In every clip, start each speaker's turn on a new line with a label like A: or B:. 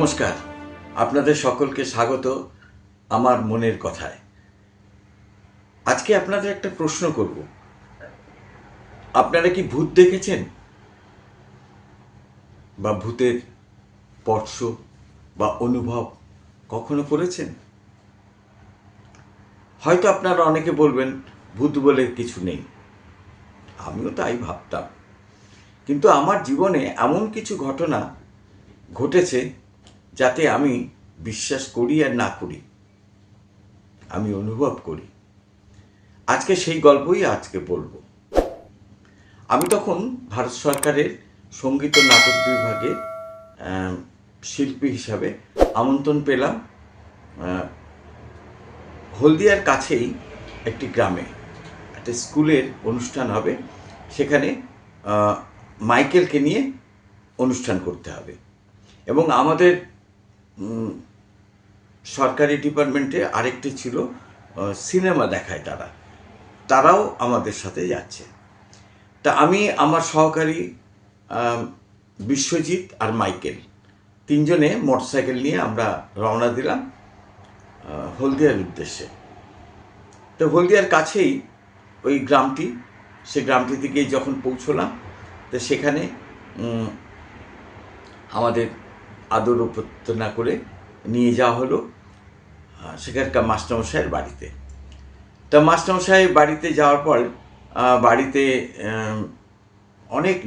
A: নমস্কার, আপনাদের সকলকে স্বাগত আমার মনের কথায়। আজকে আপনাদের একটা প্রশ্ন করব। আপনারা কি ভূত দেখেছেন বা ভূতের স্পর্শ বা অনুভব কখনো করেছেন? হয়তো আপনারা অনেকে বলবেন ভূত বলে কিছু নেই, আমিও তাই ভাবতাম। কিন্তু আমার জীবনে এমন কিছু ঘটনা ঘটেছে যাতে আমি বিশ্বাস করি আর না করি, আমি অনুভব করি। আজকে সেই গল্পই বলবো। আমি তখন ভারত সরকারের সঙ্গীত ও নাটক বিভাগে শিল্পী হিসাবে আমন্ত্রণ পেলাম হলদিয়ার কাছেই একটি গ্রামে একটা স্কুলের অনুষ্ঠান হবে। সেখানে মাইকেলকে নিয়ে অনুষ্ঠান করতে হবে এবং আমাদের সরকারি ডিপার্টমেন্টে আরেকটি ছিল সিনেমা দেখায়, তারাও আমাদের সাথে যাচ্ছে। তা আমি আমার সহকারী বিশ্বজিৎ আর মাইকেল তিনজনে মোটরসাইকেল নিয়ে আমরা রওনা দিলাম হলদিয়ার উদ্দেশ্যে। তো হলদিয়ার কাছেই ওই গ্রামটি, সে গ্রামটি থেকে যখন পৌঁছলাম তো সেখানে আমাদের আদর অভ্যর্থনা করে নিয়ে যাওয়া হলো সেখানকার মাস্টারমশাইয়ের বাড়িতে। তা মাস্টারমশাইয়ের বাড়িতে যাওয়ার পর বাড়িতে অনেক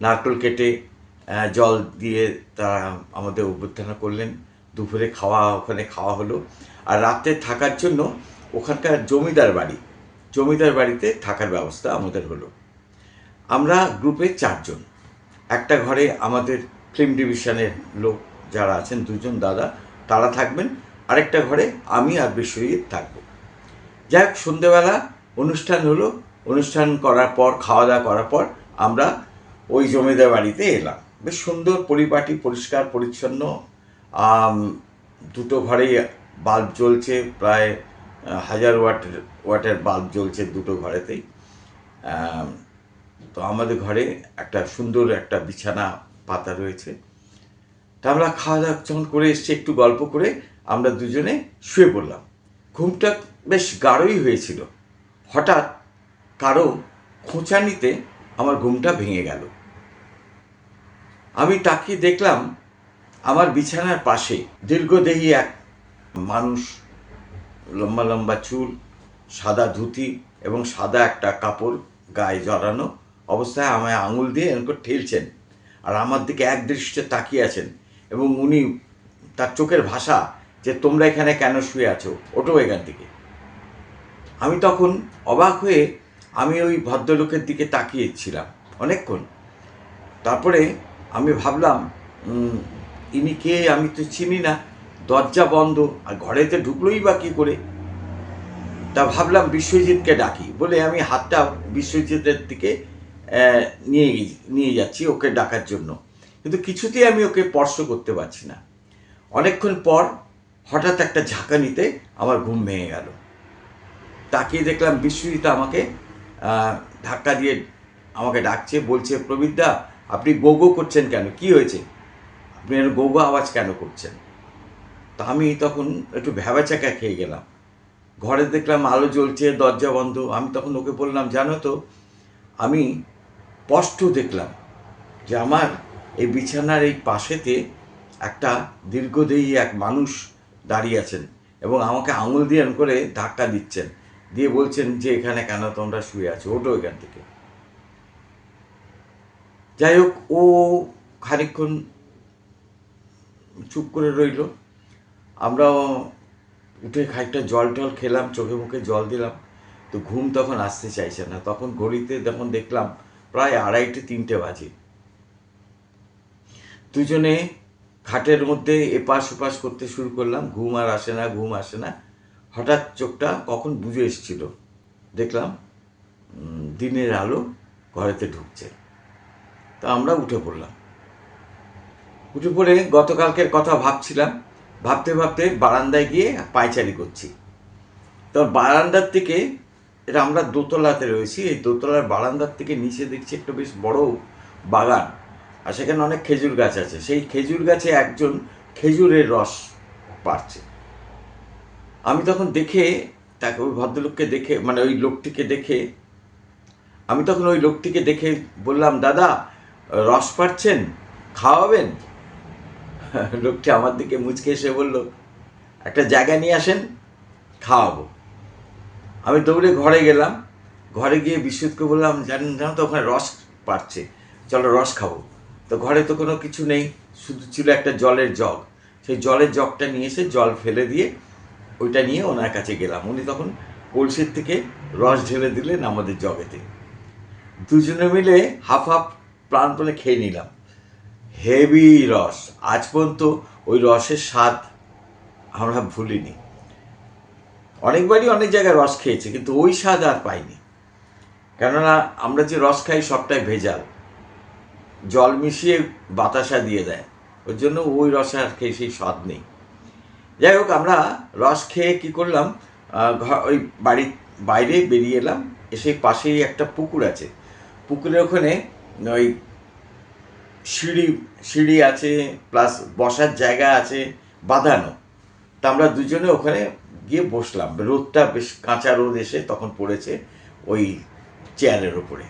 A: নারকেল কেটে জল দিয়ে তারা আমাদের অভ্যর্থনা করলেন। দুপুরে ওখানে খাওয়া হলো। আর রাতে থাকার জন্য ওখানকার জমিদার বাড়িতে থাকার ব্যবস্থা আমাদের হলো। আমরা গ্রুপে 4 জন, একটা ঘরে আমাদের ফিল্ম ডিভিশনের লোক যারা আছেন 2 জন দাদা, তারা থাকবেন। আরেকটা ঘরে আমি আর বিশ্বজিৎ থাকবো। যাই হোক, সন্ধ্যেবেলা অনুষ্ঠান হলো। অনুষ্ঠান করার পর, খাওয়া দাওয়া করার পর আমরা ওই জমিদার বাড়িতে এলাম। বেশ সুন্দর, পরিপাটি, পরিষ্কার পরিচ্ছন্ন। 2টো ঘরেই বাল্ব জ্বলছে, প্রায় 1000 ওয়াটের বাল্ব জ্বলছে 2টো ঘরেতেই। তো আমাদের ঘরে একটা সুন্দর একটা বিছানা পাতা রয়েছে। তা আমরা খাওয়া দাওয়া যখন করে এসছি, একটু গল্প করে আমরা দুজনে শুয়ে পড়লাম। ঘুমটা বেশ গাঢ়ই হয়েছিল। হঠাৎ কারো খোঁচানিতে আমার ঘুমটা ভেঙে গেল। আমি তাকিয়ে দেখলাম আমার বিছানার পাশে দীর্ঘদেহী এক মানুষ, লম্বা লম্বা চুল, সাদা ধুতি এবং সাদা একটা কাপড় গায়ে জড়ানো অবস্থায় আমায় আঙুল দিয়ে এরকম ঠেলছেন আর আমার দিকে একদৃষ্টে তাকিয়ে আছেন। এবং উনি, তার চোখের ভাষা যে তোমরা এখানে কেন শুয়ে আছো, ওঠো এখান থেকে। আমি তখন অবাক হয়ে আমি ওই ভদ্রলোকের দিকে তাকিয়েছিলাম অনেকক্ষণ। তারপরে আমি ভাবলাম ইনি কে, আমি তো চিনি না, দরজা বন্ধ আর ঘরেতে ঢুকলোই বা কী করে। তা ভাবলাম বিশ্বজিৎকে ডাকি বলে আমি হাতটা বিশ্বজিতের দিকে নিয়ে যাচ্ছি ওকে ডাকার জন্য, কিন্তু কিছুতেই আমি ওকে স্পর্শ করতে পারছি না। অনেকক্ষণ পর হঠাৎ একটা ঝাঁকানিতে আমার ঘুম ভেঙে গেল। তাকিয়ে দেখলাম বিশ্বজিৎ আমাকে ধাক্কা দিয়ে আমাকে ডাকছে, বলছে, প্রবীরদা আপনি গো গো করছেন কেন, কি হয়েছে, আপনি গো গো আওয়াজ কেন করছেন? তা আমি তখন একটু ভ্যাবাচাকা খেয়ে গেলাম। ঘরে দেখলাম আলো জ্বলছে, দরজা বন্ধ। আমি তখন ওকে বললাম, জানো তো আমি স্পষ্ট দেখলাম যে আমার এই বিছানার এই পাশেতে একটা দীর্ঘদেহী এক মানুষ দাঁড়িয়ে আছেন এবং আমাকে আঙুল দিয়ে করে ধাক্কা দিচ্ছেন, দিয়ে বলছেন যে এখানে কেন তোমরা শুয়ে আছো, ওঠো এখান থেকে। যাই হোক, ও খানিকক্ষণ চুপ করে রইল। আমরাও উঠে খানিকটা জল টল খেলাম, চোখে মুখে জল দিলাম। তো ঘুম তখন আসতে চাইছে না। তখন ঘড়িতে যখন দেখলাম প্রায় 2:30-3টে বাজে। দুজনে খাটের মধ্যে এপাশ ওপাশ করতে শুরু করলাম। ঘুম আসে না। হঠাৎ চোখটা কখন বুজে এসেছিল, দেখলাম দিনের আলো ঘরেতে ঢুকছে। তা আমরা উঠে পড়ে গতকালকের কথা ভাবছিলাম। ভাবতে ভাবতে বারান্দায় গিয়ে পায়চারি করছি। তো বারান্দার থেকে, এটা আমরা দোতলাতে রয়েছি, এই দোতলার বারান্দার থেকে নিচে দেখছি একটা বেশ বড় বাগান। আর সেখানে অনেক খেজুর গাছ আছে। সেই খেজুর গাছে একজন খেজুরের রস পাড়ছে। আমি তখন দেখে তাকে, ওই ভদ্রলোককে দেখে, মানে ওই লোকটিকে দেখে, আমি তখন ওই লোকটিকে দেখে বললাম, দাদা রস পাড়ছেন, খাওয়াবেন? লোকটি আমার দিকে মুচকে এসে বলল, একটা জায়গা নিয়ে আসেন, খাওয়াবো। আমি দৌড়ে ঘরে গেলাম। ঘরে গিয়ে বিশ্বজিৎকে বললাম, জানেন তো ওখানে রস পাড়ছে, চলো রস খাবো। তো ঘরে তো কোনো কিছু নেই, শুধু ছিল একটা জলের জগ। সেই জলের জগটা নিয়ে এসে জল ফেলে দিয়ে ওইটা নিয়ে ওনার কাছে গেলাম। উনি তখন কলসির থেকে রস ঢেলে দিলেন আমাদের জগেতে। দুজনে মিলে হাফ হাফ প্রাণপণে খেয়ে নিলাম। হেভি রস। আজ পর্যন্ত ওই রসের স্বাদ আমরা ভুলিনি। অনেকবারই অনেক জায়গায় রস খেয়েছি, কিন্তু ওই স্বাদ আর পাইনি। কেননা আমরা যে রস খাই সবটাই ভেজাল, জল মিশিয়ে বাতাসা দিয়ে দেয়, ওর জন্য ওই রস আর খেয়ে সেই স্বাদ নেই। যাই হোক, আমরা রস খেয়ে কী করলাম, ওই বাড়ির বাইরে বেরিয়ে এলাম। এসে পাশেই একটা পুকুর আছে, পুকুরের ওখানে ওই সিঁড়ি আছে, প্লাস বসার জায়গা আছে বাঁধানো। তা আমরা দুজনে ওখানে গিয়ে বসলাম। রোদটা বেশ কাঁচা রোদ এসে তখন পড়েছে ওই চেয়ারের ওপরে।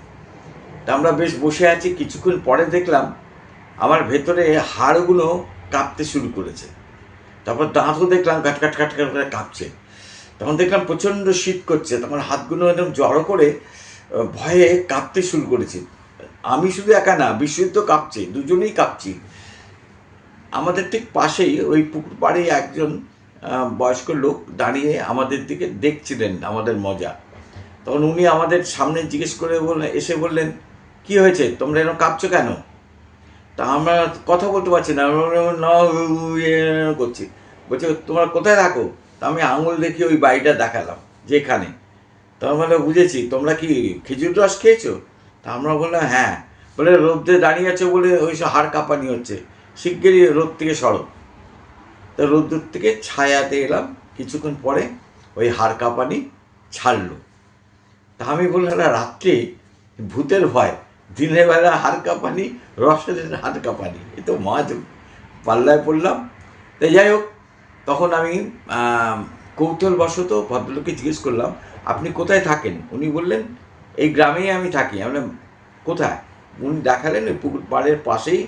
A: তা আমরা বেশ বসে আছি। কিছুক্ষণ পরে দেখলাম আমার ভেতরে হাড়গুলো কাঁপতে শুরু করেছে। তারপর দাঁতও দেখলাম কাট কাট কাট কাট করে কাঁপছে। তখন দেখলাম প্রচণ্ড শীত করছে। তখন হাতগুলো একদম জড়ো করে ভয়ে কাঁপতে শুরু করেছি। আমি শুধু একা না, বিশ্বজিৎ তো কাঁপছে, দুজনেই কাঁপছি। আমাদের ঠিক পাশেই ওই পুকুর পাড়ে একজন বয়স্ক লোক দাঁড়িয়ে আমাদের দিকে দেখছিলেন আমাদের মজা। তখন উনি আমাদের সামনে জিজ্ঞেস করে এসে বললেন, কি হয়েছে, তোমরা এরকম কাঁপছো কেন? তা আমরা কথা বলতে পারছি না, করছি। বলছে, তোমরা কোথায় থাকো? তা আমি আঙুল দেখে ওই বাড়িটা দেখালাম যেখানে। তখন বলে, বুঝেছি, তোমরা কি খেজুর রস খেয়েছো? তা আমরা বললাম হ্যাঁ। বলে, রোদে দাঁড়িয়ে আছো বলে ওই সব হাড় কাঁপানি হচ্ছে, শিগগিরই রোদ থেকে সরো। তো রোদ্দুর থেকে ছায়াতে এলাম। কিছুক্ষণ পরে ওই হাড় কাঁপানি ছাড়লো। তা আমি বললাম, রাত্রে ভূতের ভয়, দিনের বেলা হাড় কাঁপানি, রসের হাড় কাঁপানি, এ তো মাঝ পাল্লায় পড়লাম। তাই যাই হোক, তখন আমি কৌতূহলবশত ভদ্রলোককে জিজ্ঞেস করলাম, আপনি কোথায় থাকেন? উনি বললেন, এই গ্রামেই আমি থাকি। আমি বললাম, কোথায়? উনি দেখালেন ওই পুকুর পাড়ের পাশেই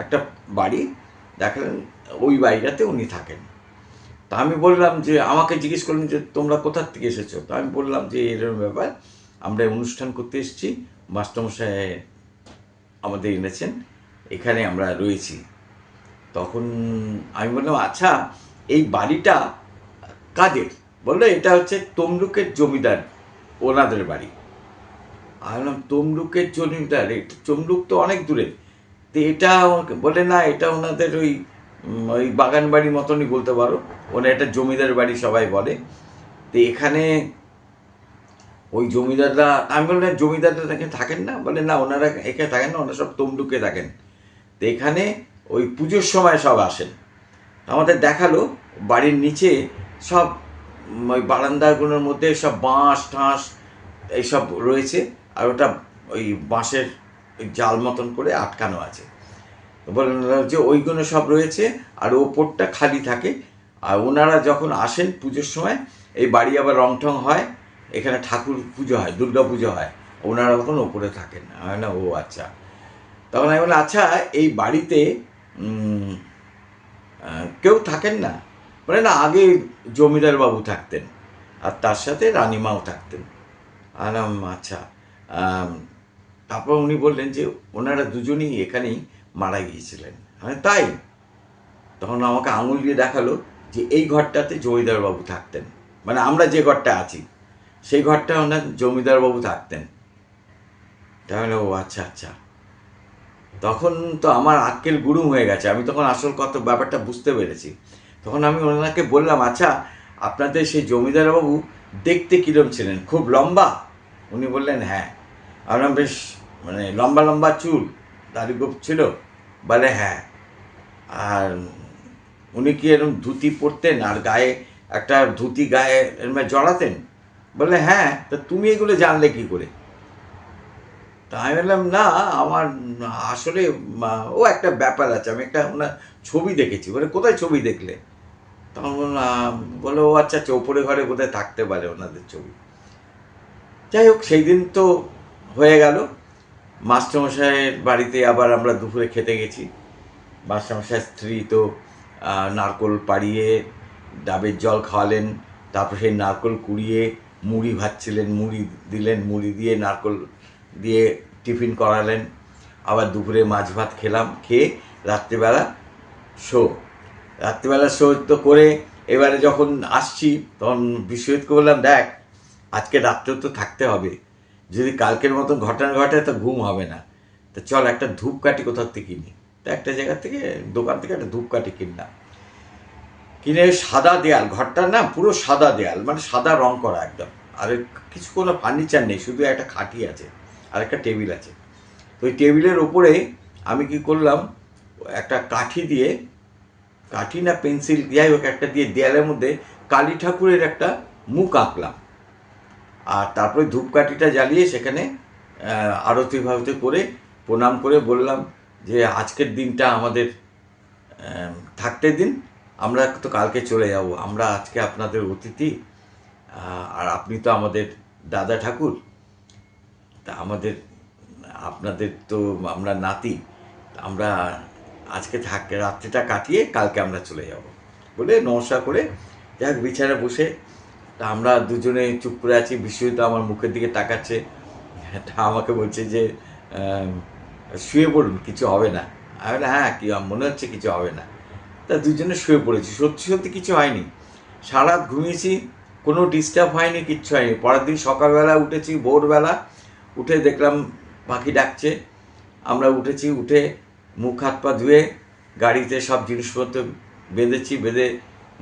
A: একটা বাড়ি দেখালেন, ওই বাড়িটাতে উনি থাকেন। তা আমি বললাম যে, আমাকে জিজ্ঞেস করলেন যে তোমরা কোথার থেকে এসেছো? তা আমি বললাম যে এরকম ব্যাপার, আমরা অনুষ্ঠান করতে এসেছি, মাস্টারমশাই আমাদের এনেছেন, এখানে আমরা রয়েছি। তখন আমি বললাম, আচ্ছা এই বাড়িটা কাদের? বললো, এটা হচ্ছে তমলুকের জমিদার, ওনাদের বাড়ি। আমি বললাম, তমলুকের জমিদার? তমলুক তো অনেক দূরে। তো এটা বলে, না এটা ওনাদের ওই বাগান বাড়ির মতনই বলতে পারো, ওরা এটা জমিদার বাড়ি সবাই বলে। তো এখানে ওই জমিদাররা, আমি বললাম, জমিদাররা এখানে থাকেন না? বলে, না ওনারা এখানে থাকেন না, ওনারা সব তমলুকে থাকেন। তো এখানে ওই পুজোর সময় সব আসেন। আমাদের দেখালো বাড়ির নিচে সব ওই বারান্দাগুলোর মধ্যে সব বাঁশ ঠাঁস এইসব রয়েছে, আর ওটা ওই বাঁশের জাল মতন করে আটকানো আছে। বললেন যে ওইগুলো সব রয়েছে, আর ওপরটা খালি থাকে। আর ওনারা যখন আসেন পুজোর সময়, এই বাড়ি আবার রং টং হয়, এখানে ঠাকুর পুজো হয়, দুর্গা পুজো হয়, ওনারা তখন ওপরে থাকেন। আমি না, ও আচ্ছা। তখন আমি বললাম, আচ্ছা এই বাড়িতে কেউ থাকেন না? বলে, না আগে জমিদার বাবু থাকতেন, আর তার সাথে রানীমাও থাকতেন। আলাম, আচ্ছা। তারপর উনি বললেন যে ওনারা দুজনেই এখানেই মারা গিয়েছিলেন। হ্যাঁ তাই? তখন আমাকে আঙুল দিয়ে দেখালো যে এই ঘরটাতে জমিদারবাবু থাকতেন, মানে আমরা যে ঘরটা আছি সেই ঘরটা ওনার জমিদারবাবু থাকতেন। তাহলে ও আচ্ছা আচ্ছা। তখন তো আমার আক্কেল গুরুম হয়ে গেছে, আমি তখন আসল কত ব্যাপারটা বুঝতে পেরেছি। তখন আমি ওনাকে বললাম, আচ্ছা আপনাদের সেই জমিদারবাবু দেখতে কীরকম ছিলেন, খুব লম্বা? উনি বললেন হ্যাঁ। আমরা বেশ মানে লম্বা লম্বা চুল, দাড়ি গোঁফ ছিল? বলে হ্যাঁ। আর উনি কি এরকম ধুতি পরতেন, আর গায়ে একটা ধুতি গায়ে এরম জড়াতেন? বলে হ্যাঁ। তা তুমি এগুলো জানলে কি করে? তা আমি বললাম না, আমার আসলে ও একটা ব্যাপার আছে, আমি একটা ওনার ছবি দেখেছি। বলে কোথায় ছবি দেখলে? তখন বললাম, বলে ও আচ্ছা আচ্ছা, ওপরে ঘরে কোথায় থাকতে পারে ওনাদের ছবি। যাই হোক, সেই দিন তো হয়ে গেল। মাস্টারমশাইয়ের বাড়িতে আবার আমরা দুপুরে খেতে গেছি। মাস্টারমশাইয়ের স্ত্রী তো নারকোল পাড়িয়ে ডাবের জল খাওয়ালেন, তারপর সেই নারকোল কুড়িয়ে মুড়ি ভাজছিলেন, মুড়ি দিলেন, মুড়ি দিয়ে নারকোল দিয়ে টিফিন করালেন। আবার দুপুরে মাছ ভাত খেলাম, খেয়ে রাত্রিবেলা শো। রাত্রিবেলা শো তো করে এবারে যখন আসছি তখন বিশ্বজিৎকে বললাম, দেখ আজকে রাত্রেও তো থাকতে হবে, যদি কালকের মতন ঘটনা ঘটে তো ঘুম হবে না, তো চল একটা ধূপকাঠি কোথাও থেকে কিনি। তো একটা জায়গা থেকে, দোকান থেকে একটা ধূপকাঠি কিনলাম, কিনে সাদা দেয়াল, ঘরটা না পুরো সাদা দেয়াল, মানে সাদা রং করা একদম। আর কিছু কোনো ফার্নিচার নেই, শুধু একটা খাটি আছে আর একটা টেবিল আছে। তো ওই টেবিলের ওপরে আমি কি করলাম, একটা কাঠি দিয়ে, কাঠি না পেন্সিল যাই হোক একটা দিয়ে দেয়ালের মধ্যে কালী ঠাকুরের একটা মুখ আঁকলাম। আর তারপরে ধূপকাঠিটা জ্বালিয়ে সেখানে আরতি ভারতি করে প্রণাম করে বললাম যে আজকের দিনটা আমাদের থাকতে দিন, আমরা তো কালকে চলে যাব, আমরা আজকে আপনাদের অতিথি, আর আপনি তো আমাদের দাদা ঠাকুর, তা আমাদের, আপনাদের তো আমরা নাতি, আমরা আজকে রাত্রিটা কাটিয়ে কালকে আমরা চলে যাব বলে নমস্কার করে যাক বিছানায় বসে, তা আমরা দুজনে চুপ করে আছি। বিশ্বজিৎ আমার মুখের দিকে তাকাচ্ছে, তা আমাকে বলছে যে শুয়ে পড়ুন, কিছু হবে না। আমি বলে হ্যাঁ, কি মনে হচ্ছে কিছু হবে না। তা দুজনে শুয়ে পড়েছি, সত্যি সত্যি কিছু হয়নি। সারা রাত ঘুমিয়েছি, কোনো ডিস্টার্ব হয়নি, কিচ্ছু হয়নি। পরের দিন সকালবেলা উঠেছি, ভোরবেলা উঠে দেখলাম পাখি ডাকছে, আমরা উঠেছি, উঠে মুখ হাত পা ধুয়ে গাড়িতে সব জিনিসপত্র বেঁধেছি, বেঁধে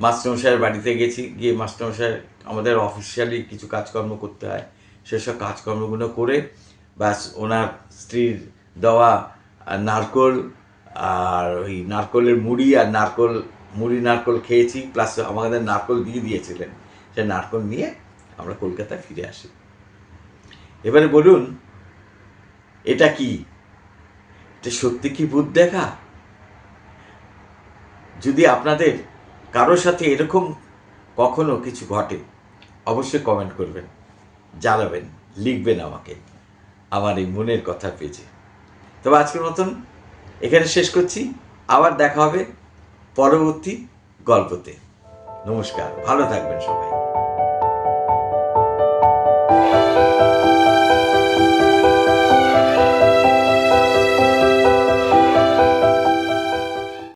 A: মাস্টারমশাইয়ের বাড়িতে গেছি। গিয়ে মাস্টারমশাই, আমাদের অফিসিয়ালি কিছু কাজকর্ম করতে হয়, সেসব কাজকর্মগুলো করে ব্যাস ওনার স্ত্রীর দেওয়া নারকোল আর ওই নারকোলের মুড়ি আর মুড়ি নারকোল খেয়েছি, প্লাস আমাদের নারকোল দিয়ে দিয়েছিলেন, সে নারকোল নিয়ে আমরা কলকাতায় ফিরে আসি। এবারে বলুন, এটা কি, এটা সত্যি কি ভূত দেখা? যদি আপনাদের কারোর সাথে এরকম কখনো কিছু ঘটে অবশ্যই কমেন্ট করবেন, জানাবেন, লিখবেন আমাকে আমার এই মনের কথা পেজে। তবে আজকের মতন এখানে শেষ করছি, আবার দেখা হবে পরবর্তী গল্পতে। নমস্কার, ভালো থাকবেন সবাই।